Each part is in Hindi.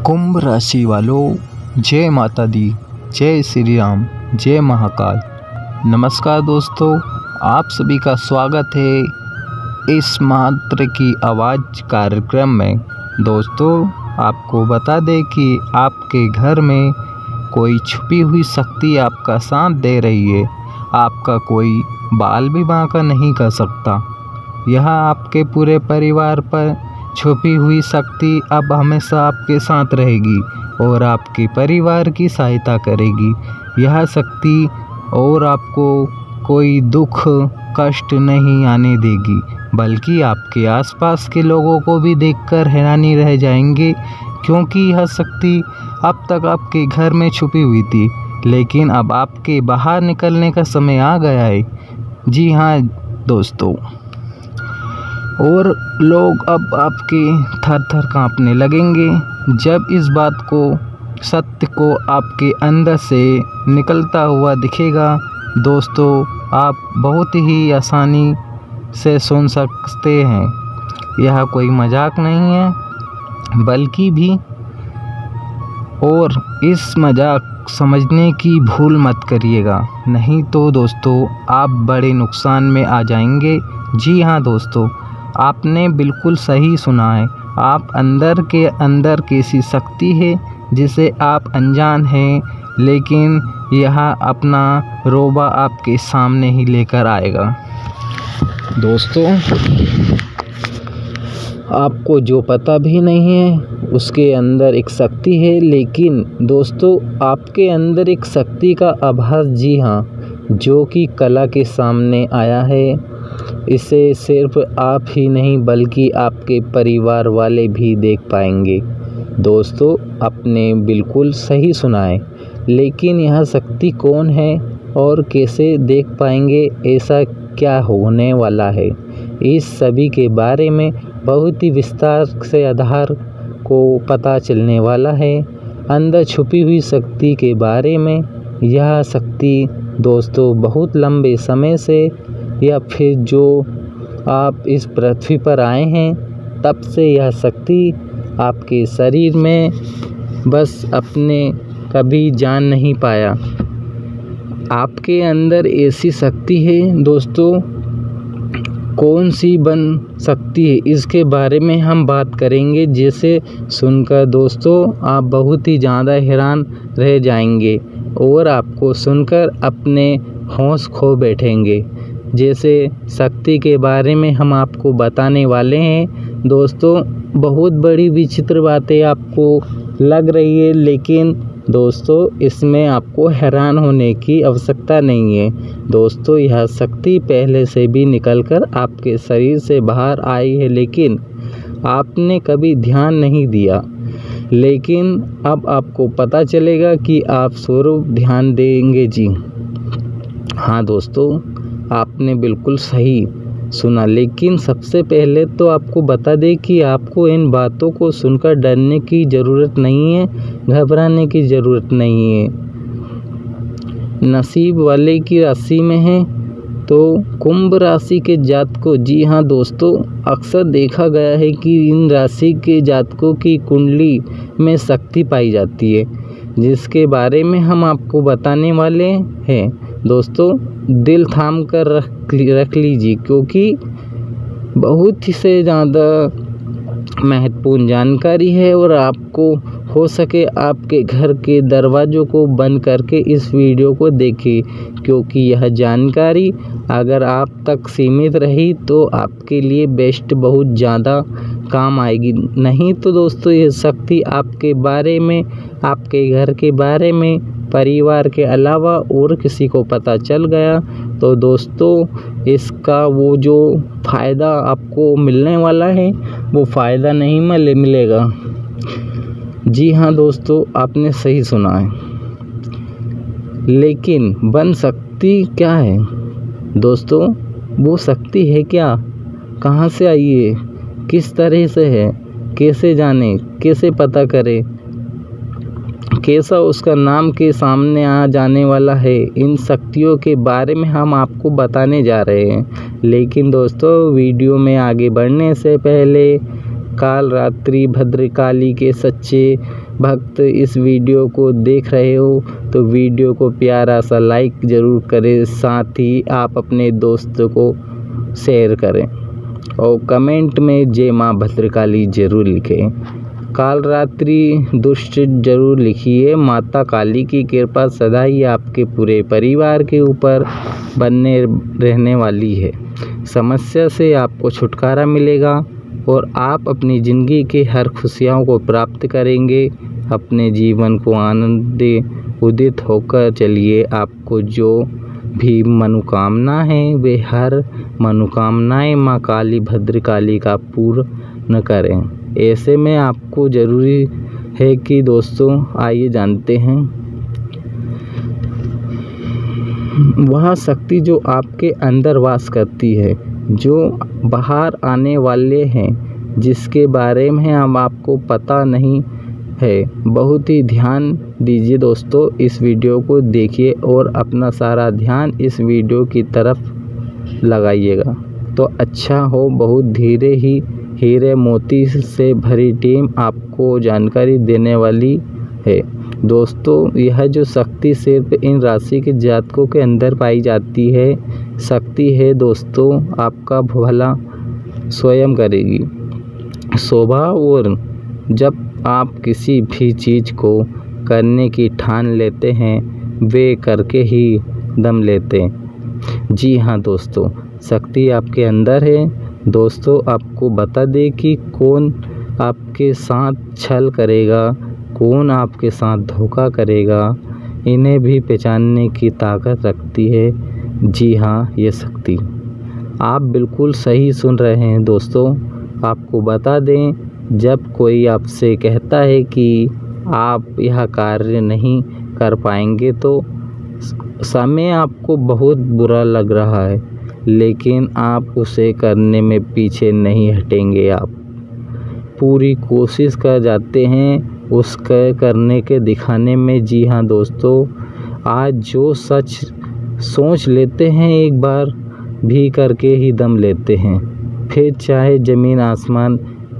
कुंभ राशि वालों, जय माता दी, जय श्री राम, जय महाकाल। नमस्कार दोस्तों, आप सभी का स्वागत है इस मात्र की आवाज़ कार्यक्रम में। दोस्तों, आपको बता दें कि आपके घर में कोई छुपी हुई शक्ति आपका साथ दे रही है। आपका कोई बाल भी बांका नहीं कर सकता। यह आपके पूरे परिवार पर छुपी हुई शक्ति अब हमेशा आपके साथ रहेगी और आपके परिवार की सहायता करेगी। यह शक्ति और आपको कोई दुख कष्ट नहीं आने देगी, बल्कि आपके आसपास के लोगों को भी देखकर हैरानी रह जाएंगे, क्योंकि यह शक्ति अब तक आपके घर में छुपी हुई थी, लेकिन अब आपके बाहर निकलने का समय आ गया है। जी हाँ दोस्तों, और लोग अब आपके थर थर कांपने लगेंगे जब इस बात को, सत्य को आपके अंदर से निकलता हुआ दिखेगा। दोस्तों, आप बहुत ही आसानी से सुन सकते हैं। यह कोई मजाक नहीं है, बल्कि भी, और इस मजाक समझने की भूल मत करिएगा, नहीं तो दोस्तों आप बड़े नुकसान में आ जाएंगे। जी हाँ दोस्तों, आपने बिल्कुल सही सुना है। आप अंदर के अंदर कैसी शक्ति है जिसे आप अनजान हैं, लेकिन यह अपना रोबा आपके सामने ही लेकर आएगा। दोस्तों, आपको जो पता भी नहीं है उसके अंदर एक शक्ति है, लेकिन दोस्तों आपके अंदर एक शक्ति का आभास, जी हाँ, जो कि कला के सामने आया है। इसे सिर्फ आप ही नहीं बल्कि आपके परिवार वाले भी देख पाएंगे। दोस्तों, आपने बिल्कुल सही सुना है, लेकिन यह शक्ति कौन है और कैसे देख पाएंगे, ऐसा क्या होने वाला है, इस सभी के बारे में बहुत ही विस्तार से आधार को पता चलने वाला है। अंदर छुपी हुई शक्ति के बारे में। यह शक्ति दोस्तों बहुत लंबे समय से, या फिर जो आप इस पृथ्वी पर आए हैं तब से यह शक्ति आपके शरीर में बस अपने कभी जान नहीं पाया। आपके अंदर ऐसी शक्ति है दोस्तों, कौन सी बन सकती है, इसके बारे में हम बात करेंगे, जिसे सुनकर दोस्तों आप बहुत ही ज़्यादा हैरान रह जाएंगे और आपको सुनकर अपने होश खो बैठेंगे। जैसे शक्ति के बारे में हम आपको बताने वाले हैं दोस्तों, बहुत बड़ी विचित्र बातें आपको लग रही है, लेकिन दोस्तों इसमें आपको हैरान होने की आवश्यकता नहीं है। दोस्तों, यह शक्ति पहले से भी निकलकर आपके शरीर से बाहर आई है, लेकिन आपने कभी ध्यान नहीं दिया। लेकिन अब आपको पता चलेगा कि आप स्वरूप ध्यान देंगे। जी हाँ दोस्तों, आपने बिल्कुल सही सुना, लेकिन सबसे पहले तो आपको बता दें कि आपको इन बातों को सुनकर डरने की ज़रूरत नहीं है, घबराने की ज़रूरत नहीं है। नसीब वाले की राशि में है तो कुंभ राशि के जातकों, जी हाँ दोस्तों, अक्सर देखा गया है कि इन राशि के जातकों की कुंडली में शक्ति पाई जाती है, जिसके बारे में हम आपको बताने वाले हैं। दोस्तों, दिल थाम कर रख लीजिए, क्योंकि बहुत ही से ज़्यादा महत्वपूर्ण जानकारी है और आपको हो सके आपके घर के दरवाज़ों को बंद करके इस वीडियो को देखें, क्योंकि यह जानकारी अगर आप तक सीमित रही तो आपके लिए बेस्ट बहुत ज़्यादा काम आएगी। नहीं तो दोस्तों ये शक्ति आपके बारे में, आपके घर के बारे में, परिवार के अलावा और किसी को पता चल गया तो दोस्तों इसका वो जो फ़ायदा आपको मिलने वाला है वो फ़ायदा नहीं मिलेगा। जी हाँ दोस्तों, आपने सही सुना है। लेकिन बन शक्ति क्या है दोस्तों, वो शक्ति है क्या, कहाँ से आई है, किस तरह से है, कैसे जाने, कैसे पता करें, कैसा उसका नाम के सामने आ जाने वाला है, इन शक्तियों के बारे में हम आपको बताने जा रहे हैं। लेकिन दोस्तों वीडियो में आगे बढ़ने से पहले काल रात्रि भद्रकाली के सच्चे भक्त इस वीडियो को देख रहे हो तो वीडियो को प्यारा सा लाइक ज़रूर करें, साथ ही आप अपने दोस्तों को शेयर करें और कमेंट में जय माँ भद्रकाली ज़रूर लिखें। काल रात्रि दुष्ट जरूर लिखिए। माता काली की कृपा सदा ही आपके पूरे परिवार के ऊपर बने रहने वाली है। समस्या से आपको छुटकारा मिलेगा और आप अपनी ज़िंदगी के हर खुशियों को प्राप्त करेंगे। अपने जीवन को आनंद उदित होकर चलिए। आपको जो भी मनोकामना है वे हर मनोकामनाएं माँ काली भद्रकाली का पूर्ण करें। ऐसे में आपको ज़रूरी है कि दोस्तों आइए जानते हैं वह शक्ति जो आपके अंदर वास करती है, जो बाहर आने वाले हैं, जिसके बारे में हम आपको पता नहीं है। बहुत ही ध्यान दीजिए दोस्तों, इस वीडियो को देखिए और अपना सारा ध्यान इस वीडियो की तरफ लगाइएगा तो अच्छा हो। बहुत धीरे ही हीरे मोती से भरी टीम आपको जानकारी देने वाली है। दोस्तों यह जो शक्ति सिर्फ इन राशि के जातकों के अंदर पाई जाती है, शक्ति है दोस्तों आपका भला स्वयं करेगी। शोभा और जब आप किसी भी चीज़ को करने की ठान लेते हैं वे करके ही दम लेते हैं। जी हाँ दोस्तों, शक्ति आपके अंदर है। दोस्तों आपको बता दें कि कौन आपके साथ छल करेगा, कौन आपके साथ धोखा करेगा, इन्हें भी पहचानने की ताकत रखती है। जी हाँ, ये शक्ति आप बिल्कुल सही सुन रहे हैं दोस्तों। आपको बता दें, जब कोई आपसे कहता है कि आप यह कार्य नहीं कर पाएंगे तो समय आपको बहुत बुरा लग रहा है, लेकिन आप उसे करने में पीछे नहीं हटेंगे। आप पूरी कोशिश कर जाते हैं उसके करने के दिखाने में। जी हाँ दोस्तों, आज जो सच सोच लेते हैं एक बार भी करके ही दम लेते हैं, फिर चाहे ज़मीन आसमान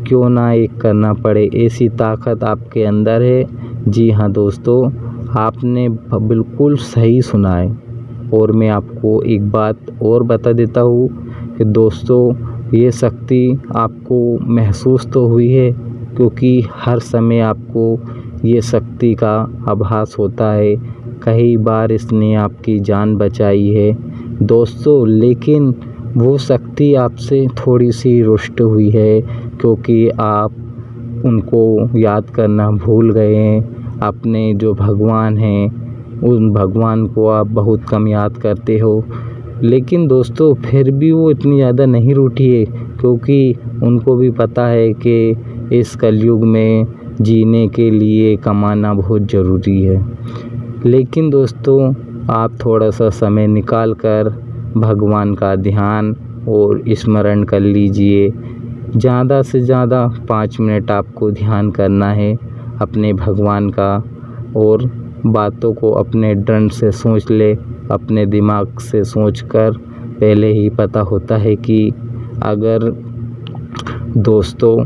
क्यों ना एक करना पड़े, ऐसी ताकत आपके अंदर है। जी हाँ दोस्तों, आपने बिल्कुल सही सुना है। और मैं आपको एक बात और बता देता हूँ कि दोस्तों ये शक्ति आपको महसूस तो हुई है, क्योंकि हर समय आपको ये शक्ति का आभास होता है। कई बार इसने आपकी जान बचाई है दोस्तों, लेकिन वो शक्ति आपसे थोड़ी सी रुष्ट हुई है क्योंकि आप उनको याद करना भूल गए हैं। अपने जो भगवान हैं उन भगवान को आप बहुत कम याद करते हो, लेकिन दोस्तों फिर भी वो इतनी ज़्यादा नहीं रूठी है क्योंकि उनको भी पता है कि इस कलयुग में जीने के लिए कमाना बहुत ज़रूरी है। लेकिन दोस्तों आप थोड़ा सा समय निकाल कर भगवान का ध्यान और स्मरण कर लीजिए। ज़्यादा से ज़्यादा 5 मिनट आपको ध्यान करना है अपने भगवान का, और बातों को अपने दृढ़ से सोच ले, अपने दिमाग से सोचकर पहले ही पता होता है कि अगर दोस्तों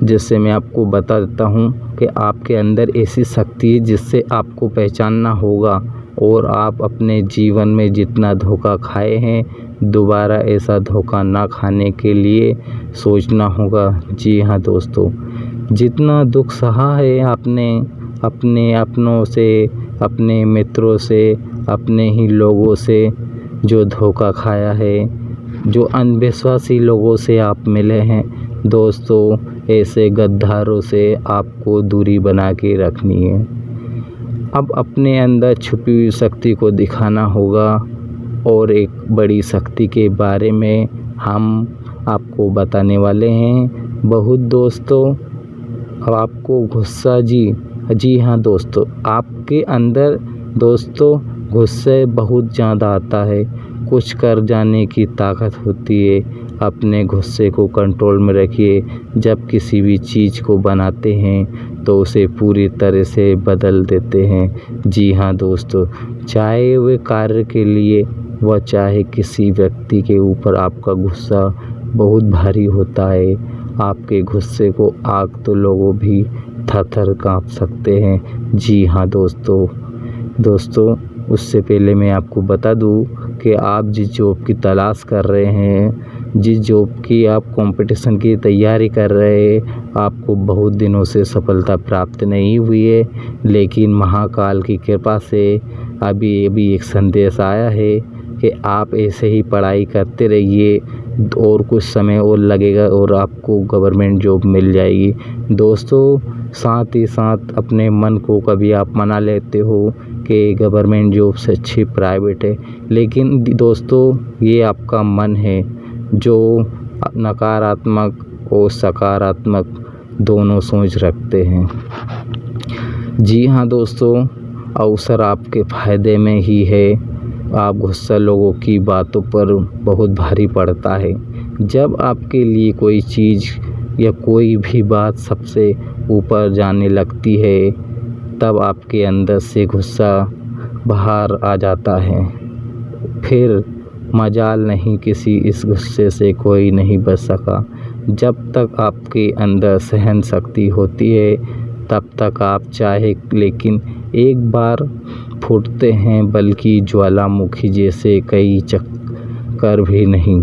जैसे मैं आपको बता देता हूँ कि आपके अंदर ऐसी शक्ति है जिससे आपको पहचानना होगा और आप अपने जीवन में जितना धोखा खाए हैं दोबारा ऐसा धोखा ना खाने के लिए सोचना होगा। जी हाँ दोस्तों, जितना दुख सहा है आपने अपने अपनों से, अपने मित्रों से, अपने ही लोगों से जो धोखा खाया है, जो अनविश्वासी लोगों से आप मिले हैं दोस्तों, ऐसे गद्दारों से आपको दूरी बना के रखनी है। अब अपने अंदर छुपी हुई शक्ति को दिखाना होगा और एक बड़ी शक्ति के बारे में हम आपको बताने वाले हैं। बहुत दोस्तों अब आपको गुस्सा जी हाँ दोस्तों, आपके अंदर दोस्तों गुस्से बहुत ज़्यादा आता है। कुछ कर जाने की ताकत होती है। अपने गुस्से को कंट्रोल में रखिए। जब किसी भी चीज़ को बनाते हैं तो उसे पूरी तरह से बदल देते हैं। जी हाँ दोस्तों, चाहे वे कार्य के लिए व चाहे किसी व्यक्ति के ऊपर आपका गुस्सा बहुत भारी होता है। आपके गुस्से को आग तो लोग भी थर-थर काँप सकते हैं। जी हाँ दोस्तों उससे पहले मैं आपको बता दूँ कि आप जिस जॉब की तलाश कर रहे हैं, जिस जॉब की आप कंपटीशन की तैयारी कर रहे हैं, आपको बहुत दिनों से सफलता प्राप्त नहीं हुई है, लेकिन महाकाल की कृपा से अभी एक संदेश आया है कि आप ऐसे ही पढ़ाई करते रहिए और कुछ समय और लगेगा और आपको गवर्नमेंट जॉब मिल जाएगी। दोस्तों साथ ही साथ अपने मन को कभी आप मना लेते हो कि गवर्नमेंट जॉब से अच्छी प्राइवेट है, लेकिन दोस्तों ये आपका मन है जो नकारात्मक और सकारात्मक दोनों सोच रखते हैं। जी हाँ दोस्तों, अवसर आपके फ़ायदे में ही है। आप गुस्सा लोगों की बातों पर बहुत भारी पड़ता है। जब आपके लिए कोई चीज़ या कोई भी बात सबसे ऊपर जाने लगती है, तब आपके अंदर से गुस्सा बाहर आ जाता है। फिर मजाल नहीं, किसी इस गुस्से से कोई नहीं बच सका। जब तक आपके अंदर सहन शक्ति होती है तब तक आप चाहे, लेकिन एक बार फूटते हैं, बल्कि ज्वालामुखी जैसे कई चक्कर भी नहीं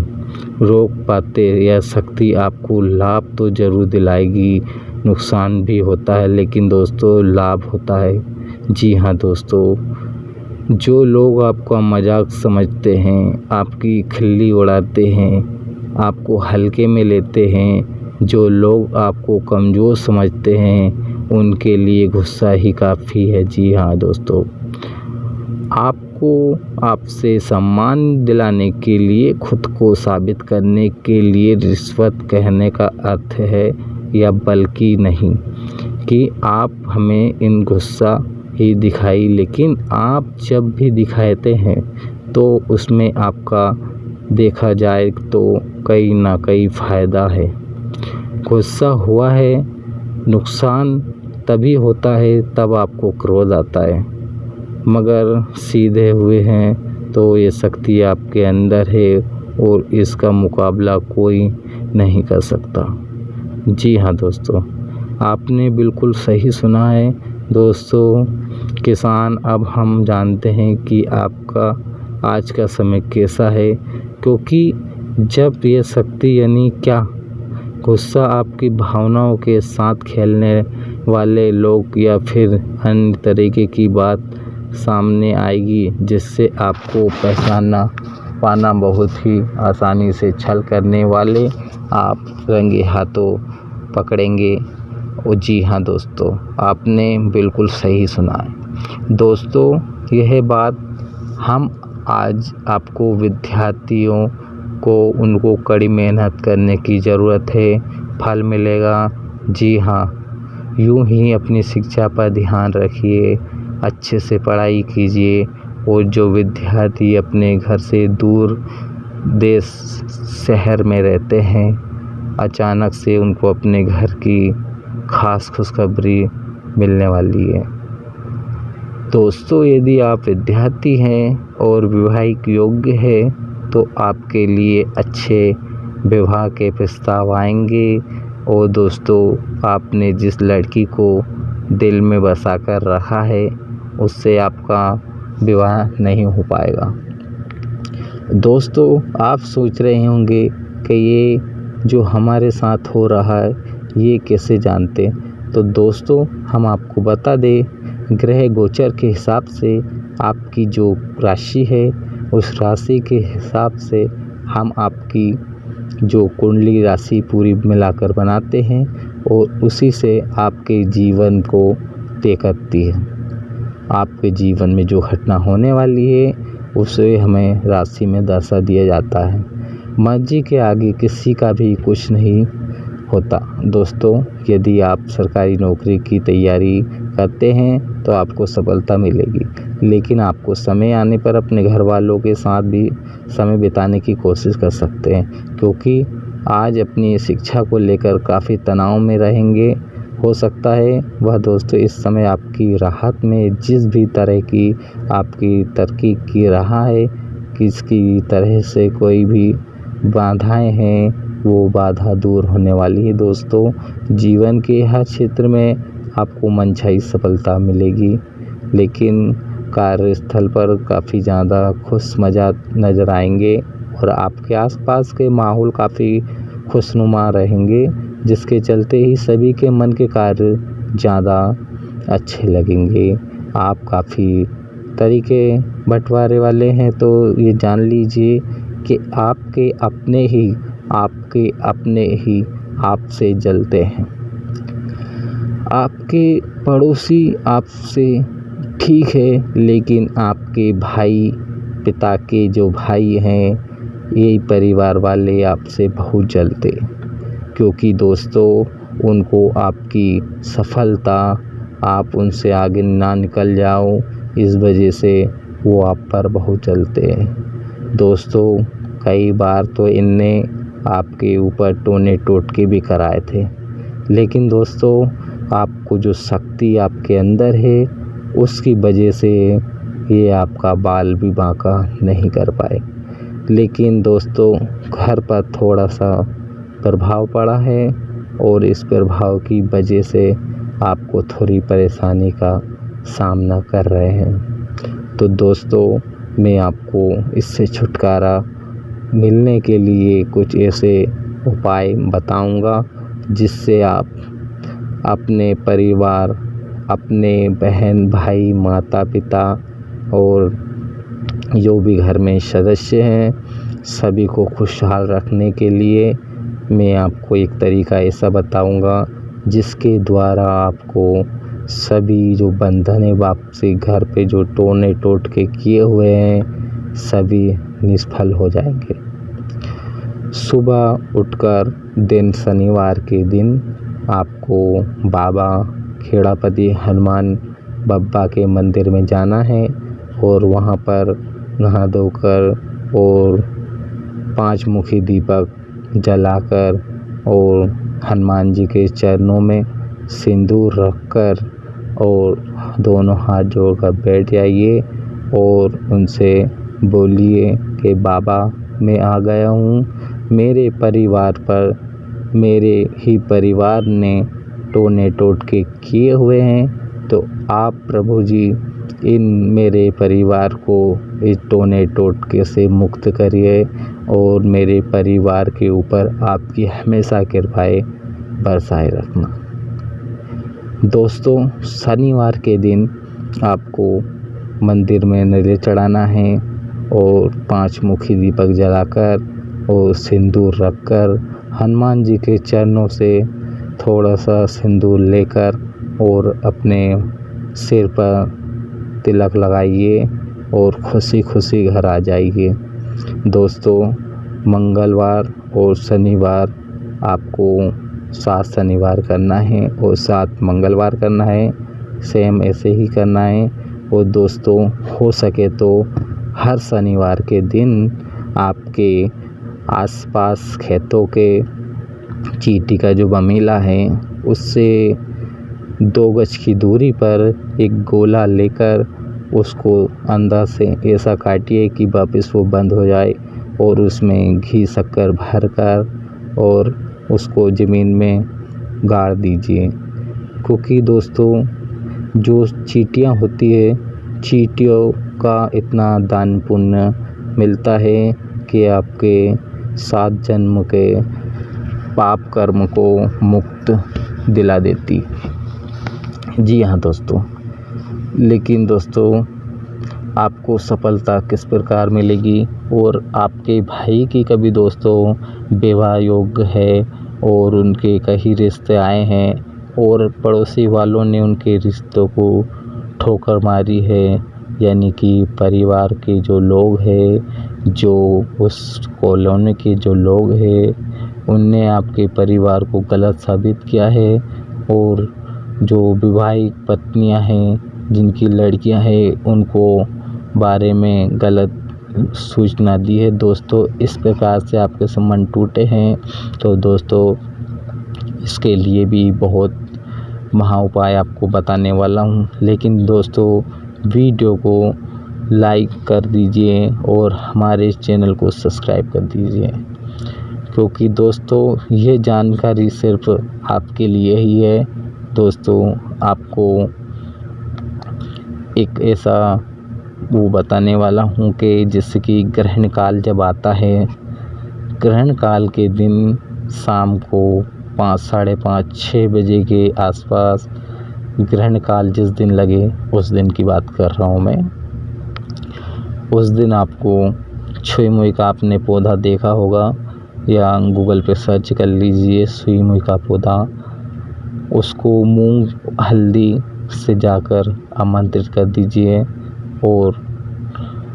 रोक पाते। यह शक्ति आपको लाभ तो ज़रूर दिलाएगी, नुकसान भी होता है, लेकिन दोस्तों लाभ होता है। जी हाँ दोस्तों, जो लोग आपका मजाक समझते हैं, आपकी खिल्ली उड़ाते हैं, आपको हल्के में लेते हैं, जो लोग आपको कमज़ोर समझते हैं, उनके लिए गुस्सा ही काफ़ी है। जी हाँ दोस्तों, आपको आपसे सम्मान दिलाने के लिए, खुद को साबित करने के लिए रिश्वत कहने का अर्थ है या बल्कि नहीं कि आप हमें इन गुस्सा ही दिखाई, लेकिन आप जब भी दिखाते हैं तो उसमें आपका देखा जाए तो कहीं ना कहीं फ़ायदा है। गुस्सा हुआ है, नुकसान तभी होता है तब आपको क्रोध आता है, मगर सीधे हुए हैं तो ये शक्ति आपके अंदर है और इसका मुकाबला कोई नहीं कर सकता। जी हाँ दोस्तों, आपने बिल्कुल सही सुना है। दोस्तों किसान, अब हम जानते हैं कि आपका आज का समय कैसा है, क्योंकि जब ये शक्ति यानी क्या, गुस्सा आपकी भावनाओं के साथ खेलने वाले लोग या फिर अन्य तरीके की बात सामने आएगी, जिससे आपको पहचानना पाना बहुत ही आसानी से छल करने वाले आप रंगे हाथों पकड़ेंगे। और जी हाँ दोस्तों, आपने बिल्कुल सही सुना है। दोस्तों यह बात हम आज आपको विद्यार्थियों को उनको कड़ी मेहनत करने की ज़रूरत है, फल मिलेगा। जी हाँ, यूँ ही अपनी शिक्षा पर ध्यान रखिए, अच्छे से पढ़ाई कीजिए। और जो विद्यार्थी अपने घर से दूर देश शहर में रहते हैं, अचानक से उनको अपने घर की खास खुशखबरी मिलने वाली है। दोस्तों यदि आप विद्यार्थी हैं और विवाहिक योग्य है तो आपके लिए अच्छे विवाह के प्रस्ताव आएंगे। और दोस्तों आपने जिस लड़की को दिल में बसा कर रखा है उससे आपका विवाह नहीं हो पाएगा। दोस्तों आप सोच रहे होंगे कि ये जो हमारे साथ हो रहा है ये कैसे जानते, तो दोस्तों हम आपको बता दें, ग्रह गोचर के हिसाब से आपकी जो राशि है उस राशि के हिसाब से हम आपकी जो कुंडली राशि पूरी मिलाकर बनाते हैं और उसी से आपके जीवन को तय करती है। आपके जीवन में जो घटना होने वाली है उसे हमें राशि में दर्शा दिया जाता है। मर्जी के आगे किसी का भी कुछ नहीं होता। दोस्तों यदि आप सरकारी नौकरी की तैयारी करते हैं तो आपको सफलता मिलेगी, लेकिन आपको समय आने पर अपने घर वालों के साथ भी समय बिताने की कोशिश कर सकते हैं, क्योंकि आज अपनी शिक्षा को लेकर काफ़ी तनाव में रहेंगे। हो सकता है वह दोस्तों इस समय आपकी राहत में जिस भी तरह की आपकी तरक्की की रहा है, किसी तरह से कोई भी बाधाएं हैं वो बाधा दूर होने वाली है। दोस्तों, जीवन के हर क्षेत्र में आपको मनचाही सफलता मिलेगी, लेकिन कार्यस्थल पर काफ़ी ज़्यादा खुश मिजाज नज़र आएंगे और आपके आसपास के माहौल काफ़ी खुशनुमा रहेंगे, जिसके चलते ही सभी के मन के कार्य ज़्यादा अच्छे लगेंगे। आप काफ़ी तरीके बंटवारे वाले हैं, तो ये जान लीजिए कि आपके अपने ही आपसे जलते हैं। आपके पड़ोसी आपसे ठीक है, लेकिन आपके भाई, पिता के जो भाई हैं, यही परिवार वाले आपसे बहुत जलते, क्योंकि दोस्तों उनको आपकी सफलता, आप उनसे आगे ना निकल जाओ, इस वजह से वो आप पर बहुत जलते हैं। दोस्तों, कई बार तो इनने आपके ऊपर टोने टोटके भी कराए थे, लेकिन दोस्तों आपको जो शक्ति आपके अंदर है, उसकी वजह से ये आपका बाल भी बांका नहीं कर पाए। लेकिन दोस्तों, घर पर थोड़ा सा प्रभाव पड़ा है और इस प्रभाव की वजह से आपको थोड़ी परेशानी का सामना कर रहे हैं। तो दोस्तों, मैं आपको इससे छुटकारा मिलने के लिए कुछ ऐसे उपाय बताऊंगा, जिससे आप अपने परिवार, अपने बहन भाई, माता पिता और जो भी घर में सदस्य हैं, सभी को खुशहाल रखने के लिए मैं आपको एक तरीका ऐसा बताऊंगा, जिसके द्वारा आपको सभी जो बंधन है वापसी घर पे जो टोने टोटके किए हुए हैं, सभी निष्फल हो जाएंगे। सुबह उठकर दिन शनिवार के दिन आपको बाबा खेड़ापति हनुमान बब्बा के मंदिर में जाना है और वहाँ पर नहा धोकर और 5 मुखी दीपक जलाकर और हनुमान जी के चरणों में सिंदूर रखकर और दोनों हाथ जोड़कर बैठ जाइए और उनसे बोलिए कि बाबा, मैं आ गया हूँ, मेरे परिवार पर मेरे ही परिवार ने टोने टोटके किए हुए हैं, तो आप प्रभु जी इन मेरे परिवार को इस टोने टोटके से मुक्त करिए और मेरे परिवार के ऊपर आपकी हमेशा कृपाएं बरसाए रखना। दोस्तों, शनिवार के दिन आपको मंदिर में नैवेद्य चढ़ाना है और 5 मुखी दीपक जलाकर और सिंदूर रखकर हनुमान जी के चरणों से थोड़ा सा सिंदूर लेकर और अपने सिर पर तिलक लगाइए और खुशी खुशी घर आ जाइए। दोस्तों, मंगलवार और शनिवार आपको 7 शनिवार करना है और 7 मंगलवार करना है, सेम ऐसे ही करना है। और दोस्तों, हो सके तो हर शनिवार के दिन आपके आसपास खेतों के चींटी का जो बमीला है, उससे 2 गज की दूरी पर एक गोला लेकर उसको अंदर से ऐसा काटिए कि वापस वो बंद हो जाए और उसमें घी शक्कर भरकर और उसको ज़मीन में गाड़ दीजिए। क्योंकि दोस्तों, जो चींटियाँ होती है, चींटियों का इतना दान पुण्य मिलता है कि आपके 7 जन्म के पाप कर्म को मुक्त दिला देती। जी हाँ दोस्तों, लेकिन दोस्तों आपको सफलता किस प्रकार मिलेगी और आपके भाई की कभी दोस्तों विवाह योग्य है और उनके कई रिश्ते आए हैं और पड़ोसी वालों ने उनके रिश्तों को ठोकर मारी है, यानी कि परिवार के जो लोग हैं, जो उस कॉलोनी के जो लोग हैं, उनने आपके परिवार को गलत साबित किया है और जो विवाहित पत्नियां हैं, जिनकी लड़कियां हैं, उनको बारे में गलत सूचना दी है। दोस्तों, इस प्रकार से आपके संबंध टूटे हैं, तो दोस्तों इसके लिए भी बहुत महा उपाय आपको बताने वाला हूं। लेकिन दोस्तों, वीडियो को लाइक कर दीजिए और हमारे चैनल को सब्सक्राइब कर दीजिए। क्योंकि दोस्तों ये जानकारी सिर्फ आपके लिए ही है। दोस्तों आपको एक ऐसा वो बताने वाला हूँ कि जैसे कि ग्रहण काल जब आता है, ग्रहण काल के दिन शाम को 5, साढ़े 5, 6 बजे के आसपास ग्रहण काल जिस दिन लगे उस दिन की बात कर रहा हूँ मैं। उस दिन आपको छुई मुई का आपने पौधा देखा होगा या गूगल पे सर्च कर लीजिए छुई मुई का पौधा। उसको मूंग हल्दी से जाकर आमंत्रित कर दीजिए और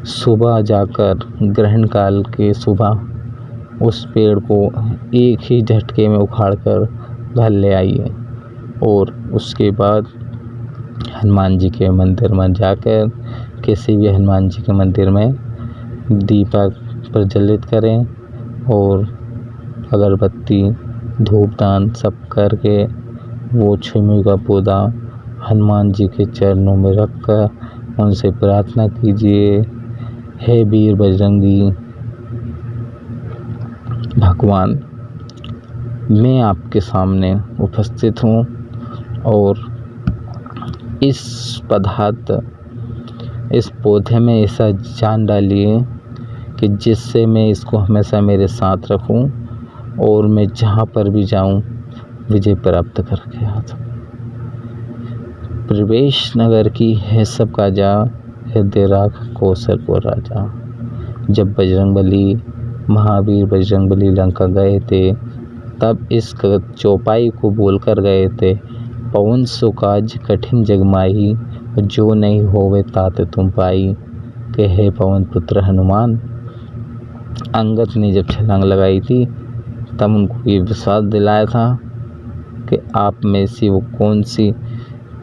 सुबह जाकर ग्रहण काल के सुबह उस पेड़ को एक ही झटके में उखाड़ कर घर ले आइए और उसके बाद हनुमान जी के मंदिर में जाकर किसी भी हनुमान जी के मंदिर में दीपक प्रज्वलित करें और अगरबत्ती धूपदान सब करके वो छुई का पौधा हनुमान जी के चरणों में रखकर उनसे प्रार्थना कीजिए, हे वीर बजरंगी भगवान, मैं आपके सामने उपस्थित हूँ और इस पदार्थ इस पौधे में ऐसा जान डालिए कि जिससे मैं इसको हमेशा मेरे साथ रखूं और मैं जहाँ पर भी जाऊं विजय प्राप्त करके आ सकूं। प्रवेश नगर की है सब काजा, हृदय राख कौशल को राजा। जब बजरंगबली महावीर बजरंगबली लंका गए थे तब इस चौपाई को बोलकर गए थे, पवन सो काज कठिन जगमाही, जो नहीं होवे तात तुम पाई। के हे पवन पुत्र हनुमान। अंगद ने जब छलांग लगाई थी तब उनको ये विश्वास दिलाया था कि आप में से वो कौन सी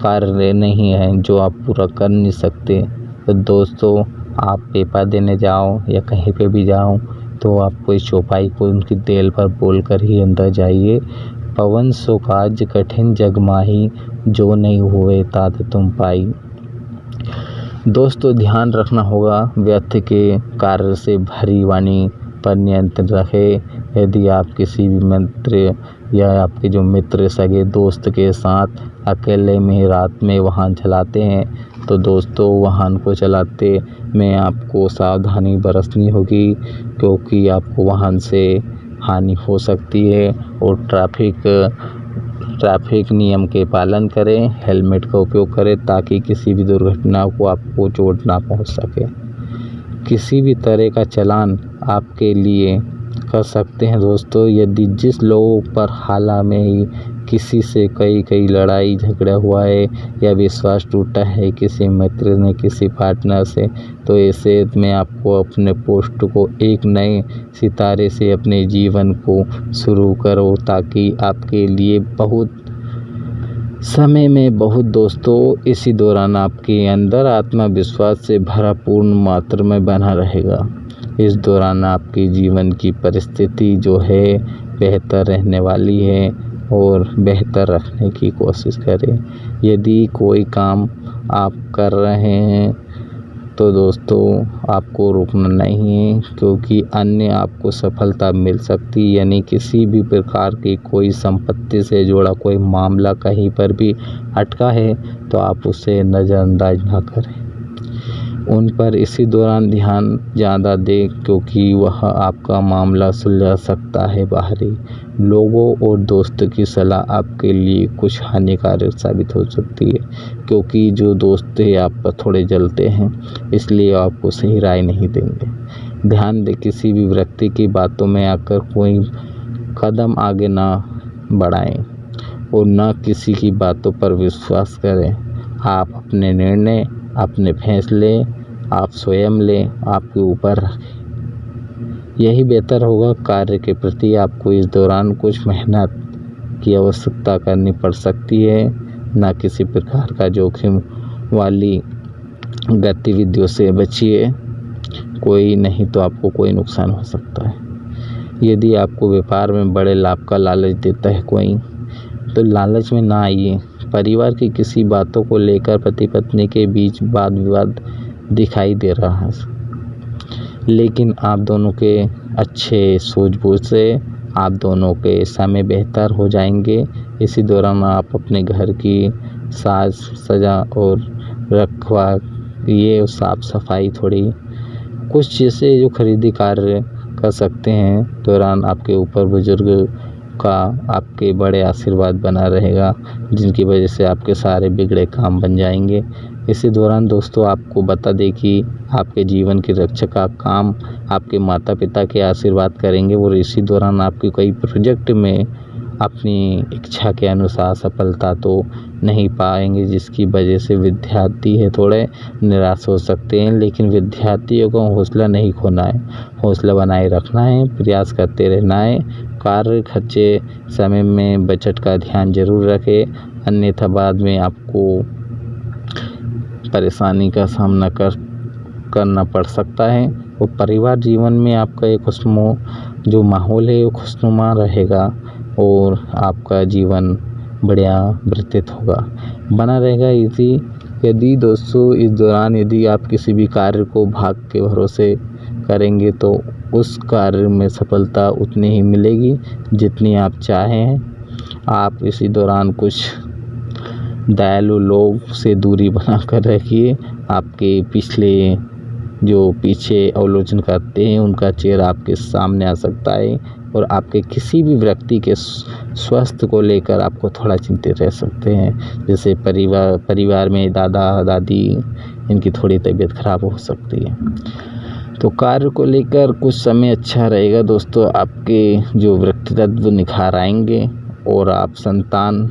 कार्य नहीं है जो आप पूरा कर नहीं सकते। तो दोस्तों आप पेपर देने जाओ या कहीं पे भी जाओ तो आपको इस चौपाई को उनकी दिल पर बोलकर ही अंदर जाइए, पवन सो काज कठिन जगमाही, जो नहीं हुए तात तुम पाई। दोस्तों ध्यान रखना होगा व्यर्थ के कार्य से भरी वाणी पर नियंत्रण रखे। यदि आप किसी भी मित्र या आपके जो मित्र सगे दोस्त के साथ अकेले में रात में वाहन चलाते हैं तो दोस्तों वाहन को चलाते में आपको सावधानी बरतनी होगी, क्योंकि आपको वाहन से हानि हो सकती है। और ट्रैफिक नियम के पालन करें, हेलमेट का उपयोग करें ताकि किसी भी दुर्घटना को आपको चोट ना पहुंच सके। किसी भी तरह का चालान आपके लिए कर सकते हैं दोस्तों यदि जिस लोगों पर हाल में ही किसी से कई लड़ाई झगड़ा हुआ है या विश्वास टूटा है किसी मित्र ने किसी पार्टनर से, तो ऐसे में आपको अपने पोस्ट को एक नए सितारे से अपने जीवन को शुरू करो ताकि आपके लिए बहुत समय में बहुत दोस्तों इसी दौरान आपके अंदर आत्मविश्वास से भरा पूर्ण मात्रा में बना रहेगा। इस दौरान आपके जीवन की परिस्थिति जो है बेहतर रहने वाली है और बेहतर रखने की कोशिश करें। यदि कोई काम आप कर रहे हैं तो दोस्तों आपको रुकना नहीं है, क्योंकि अन्य आपको सफलता मिल सकती है। यानी किसी भी प्रकार की कोई संपत्ति से जुड़ा कोई मामला कहीं पर भी अटका है तो आप उसे नज़रअंदाज ना करें, उन पर इसी दौरान ध्यान ज़्यादा दें, क्योंकि वह आपका मामला सुलझा सकता है। बाहरी लोगों और दोस्तों की सलाह आपके लिए कुछ हानिकारक साबित हो सकती है, क्योंकि जो दोस्त है आप पर थोड़े जलते हैं, इसलिए आपको सही राय नहीं देंगे। ध्यान दें किसी भी व्यक्ति की बातों में आकर कोई कदम आगे ना बढ़ाएं और ना किसी की बातों पर विश्वास करें। आप अपने निर्णय अपने फैसले आप स्वयं लें, आपके ऊपर रखें, यही बेहतर होगा। कार्य के प्रति आपको इस दौरान कुछ मेहनत की आवश्यकता करनी पड़ सकती है, ना किसी प्रकार का जोखिम वाली गतिविधियों से बचिए, कोई नहीं तो आपको कोई नुकसान हो सकता है। यदि आपको व्यापार में बड़े लाभ का लालच देता है कोई, तो लालच में ना आइए। परिवार की किसी बातों को लेकर पति पत्नी के बीच वाद विवाद दिखाई दे रहा है, लेकिन आप दोनों के अच्छे सूझबूझ से आप दोनों के समय बेहतर हो जाएंगे। इसी दौरान आप अपने घर की साज सजा और रखवाली, साफ सफाई, थोड़ी कुछ चीज़ें जो खरीदी कार्य कर सकते हैं। दौरान आपके ऊपर बुजुर्ग का आपके बड़े आशीर्वाद बना रहेगा, जिनकी वजह से आपके सारे बिगड़े काम बन जाएंगे। इसी दौरान दोस्तों आपको बता दें कि आपके जीवन की रक्षा का काम आपके माता पिता के आशीर्वाद करेंगे, और इसी दौरान आपके कई प्रोजेक्ट में अपनी इच्छा के अनुसार सफलता तो नहीं पाएंगे, जिसकी वजह से विद्यार्थी है थोड़े निराश हो सकते हैं। लेकिन विद्यार्थियों को हौसला नहीं खोना है, हौसला बनाए रखना है, प्रयास करते रहना है। कार्य खर्चे समय में बजट का ध्यान जरूर रखें, अन्यथा बाद में आपको परेशानी का सामना करना पड़ सकता है। और परिवार जीवन में आपका एक जो माहौल है वो खुशनुमा रहेगा, और आपका जीवन बढ़िया व्यतीत बना रहेगा। यदि दोस्तों इस दौरान यदि आप किसी भी कार्य को भाग्य के भरोसे करेंगे तो उस कार्य में सफलता उतनी ही मिलेगी जितनी आप चाहें। आप इसी दौरान कुछ दयालु लोग से दूरी बना कर रखिए। आपके पीछे अवलोकन करते हैं उनका चेहरा आपके सामने आ सकता है, और आपके किसी भी व्यक्ति के स्वास्थ्य को लेकर आपको थोड़ा चिंतित रह सकते हैं। जैसे परिवार में दादा दादी, इनकी थोड़ी तबीयत खराब हो सकती है। तो कार्य को लेकर कुछ समय अच्छा रहेगा दोस्तों, आपके जो व्यक्तित्व निखार आएंगे, और आप संतान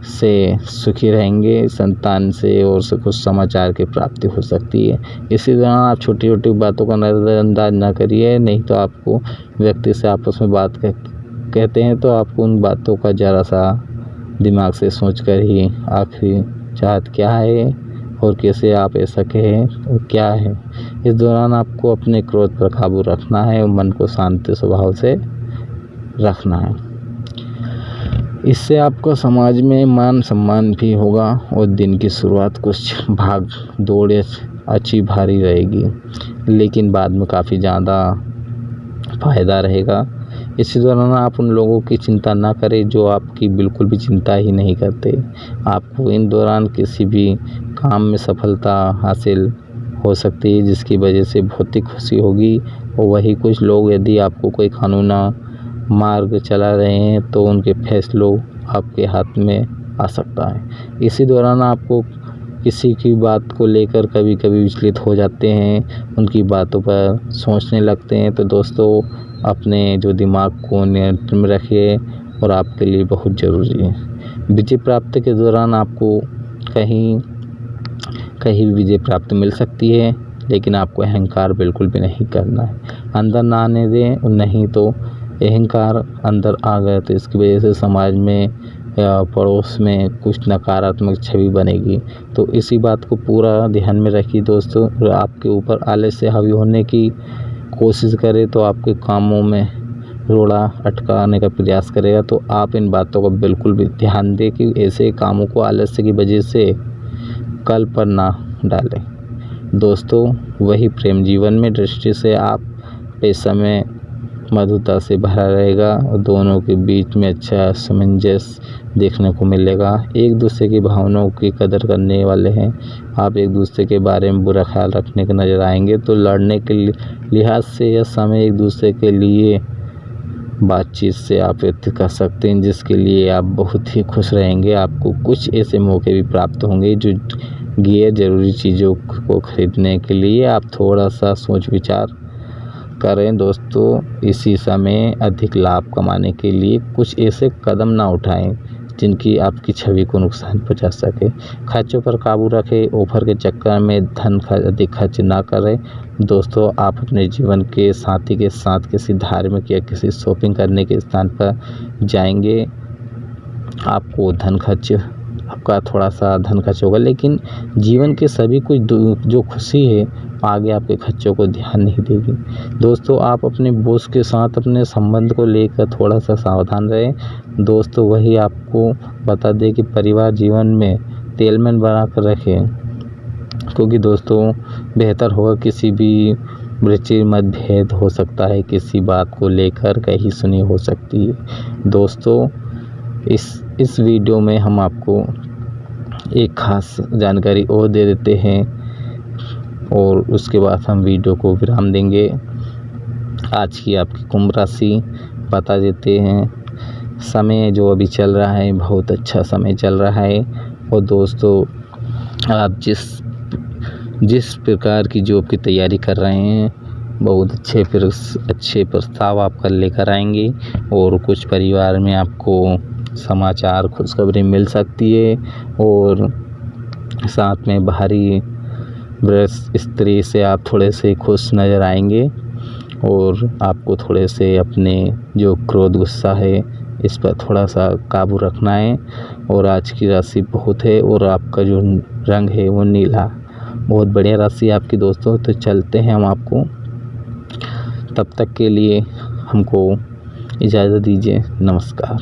से सुखी रहेंगे। संतान से और से कुछ समाचार की प्राप्ति हो सकती है। इसी दौरान आप छोटी छोटी बातों का नज़रअंदाज ना करिए, नहीं तो आपको व्यक्ति से आपस में बात कहते हैं तो आपको उन बातों का ज़रा सा दिमाग से सोच कर ही आखिरी चाहत क्या है और कैसे आप ऐसा कहें और क्या है। इस दौरान आपको अपने क्रोध पर काबू रखना है और मन को शांत स्वभाव से रखना है। इससे आपका समाज में मान सम्मान भी होगा, और दिन की शुरुआत कुछ भाग दौड़ अच्छी भारी रहेगी, लेकिन बाद में काफ़ी ज़्यादा फायदा रहेगा। इसी दौरान आप उन लोगों की चिंता ना करें जो आपकी बिल्कुल भी चिंता ही नहीं करते। आपको इन दौरान किसी भी काम में सफलता हासिल हो सकती है, जिसकी वजह से बहुत ही खुशी होगी। और वही कुछ लोग यदि आपको कोई कानूना मार्ग चला रहे हैं तो उनके फैसलों आपके हाथ में आ सकता है। इसी दौरान आपको किसी की बात को लेकर कभी कभी विचलित हो जाते हैं, उनकी बातों पर सोचने लगते हैं। तो दोस्तों अपने जो दिमाग को नियंत्रण में रखिए, और आपके लिए बहुत ज़रूरी है। विजय प्राप्ति के दौरान आपको कहीं भी विजय प्राप्त मिल सकती है, लेकिन आपको अहंकार बिल्कुल भी नहीं करना है, अंदर ना आने दें। और नहीं तो अहंकार अंदर आ गया तो इसकी वजह से समाज में या पड़ोस में कुछ नकारात्मक छवि बनेगी। तो इसी बात को पूरा ध्यान में रखिए दोस्तों। और आपके ऊपर आलस से हावी होने की कोशिश करे तो आपके कामों में रोड़ा अटकाने का प्रयास करेगा। तो आप इन बातों का बिल्कुल भी ध्यान दें कि ऐसे कामों को आलस्य की वजह से कल पर ना डालें। दोस्तों वही प्रेम जीवन में दृष्टि से आप पैसा में मधुरता से भरा रहेगा, और दोनों के बीच में अच्छा सामंजस्य देखने को मिलेगा। एक दूसरे की भावनाओं की कदर करने वाले हैं आप, एक दूसरे के बारे में बुरा ख्याल रखने के नज़र आएंगे। तो लड़ने के लिहाज से यह समय एक दूसरे के लिए बातचीत से आप व्यतीत कर सकते हैं, जिसके लिए आप बहुत ही खुश रहेंगे। आपको कुछ ऐसे मौके भी प्राप्त होंगे जो गैर ज़रूरी चीज़ों को खरीदने के लिए आप थोड़ा सा सोच विचार करें। दोस्तों इसी समय अधिक लाभ कमाने के लिए कुछ ऐसे कदम ना उठाएं जिनकी आपकी छवि को नुकसान पहुंचा सके। खर्चों पर काबू रखें, ऑफर के चक्कर में धन अधिक खर्च ना करें। दोस्तों आप अपने जीवन के साथी के साथ किसी धार्मिक या किसी शॉपिंग करने के स्थान पर जाएंगे, आपको आपका थोड़ा सा धन खर्च होगा, लेकिन जीवन के सभी कुछ जो खुशी है आगे आपके खर्चों को ध्यान नहीं देगी। दोस्तों आप अपने बॉस के साथ अपने संबंध को लेकर थोड़ा सा सावधान रहें। दोस्तों वही आपको बता दें कि परिवार जीवन में तेलमन बना कर रखें, क्योंकि दोस्तों बेहतर होगा किसी भी रुचि मतभेद हो सकता है, किसी बात को लेकर कहीं सुनी हो सकती है। दोस्तों इस वीडियो में हम आपको एक ख़ास जानकारी और दे देते हैं और उसके बाद हम वीडियो को विराम देंगे। आज की आपकी कुंभ राशि बता देते हैं। समय जो अभी चल रहा है बहुत अच्छा समय चल रहा है और दोस्तों आप जिस प्रकार की जॉब की तैयारी कर रहे हैं बहुत अच्छे प्रस्ताव आप कर लेकर आएंगे और कुछ परिवार में आपको समाचार खुशखबरी मिल सकती है और साथ में बाहरी स्त्री से आप थोड़े से खुश नज़र आएंगे और आपको थोड़े से अपने जो क्रोध गुस्सा है इस पर थोड़ा सा काबू रखना है। और आज की राशि बहुत है और आपका जो रंग है वो नीला, बहुत बढ़िया राशि है आपकी दोस्तों। तो चलते हैं हम आपको, तब तक के लिए हमको इजाज़त दीजिए। नमस्कार।